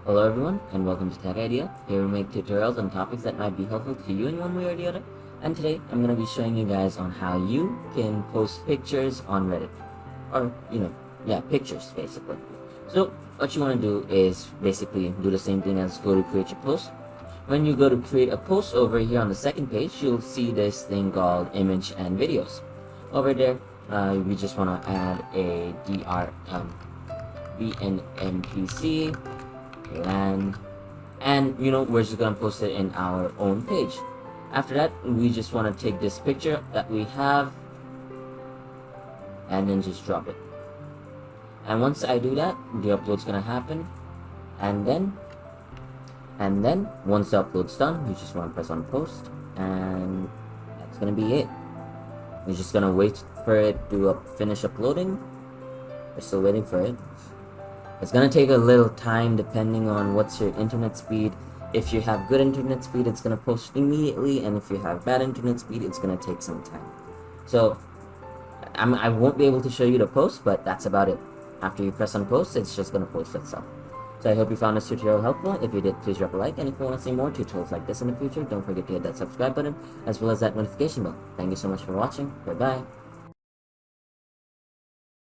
Hello everyone and welcome to Tech Idea. Here we make tutorials on topics that might be helpful to you in one way or the other. And today I'm going to be showing you guys on how you can post pictures on Reddit. Or, pictures basically. So what you want to do is basically do the same thing as go to create your post. When you go to create a post over here on the second page, you'll see this thing called image and videos. Over there, we just want to add a BNMPC land, and we're just gonna post it in our own page. After that, we just want to take this picture that we have and then just drop it. And once I do that, the upload's gonna happen, and then once the upload's done, you just want to press on post, and that's gonna be it. We're just gonna wait for it to finish uploading. We're still waiting for it. It's gonna take a little time depending on what's your internet speed. If you have good internet speed, it's gonna post immediately, and if you have bad internet speed, it's gonna take some time. So I won't be able to show you the post, but that's about it. After you press on post, it's just gonna post itself. So I hope you found this tutorial helpful. If you did, please drop a like, and if you want to see more tutorials like this in the future, don't forget to hit that subscribe button as well as that notification bell. Thank you so much for watching. Bye bye.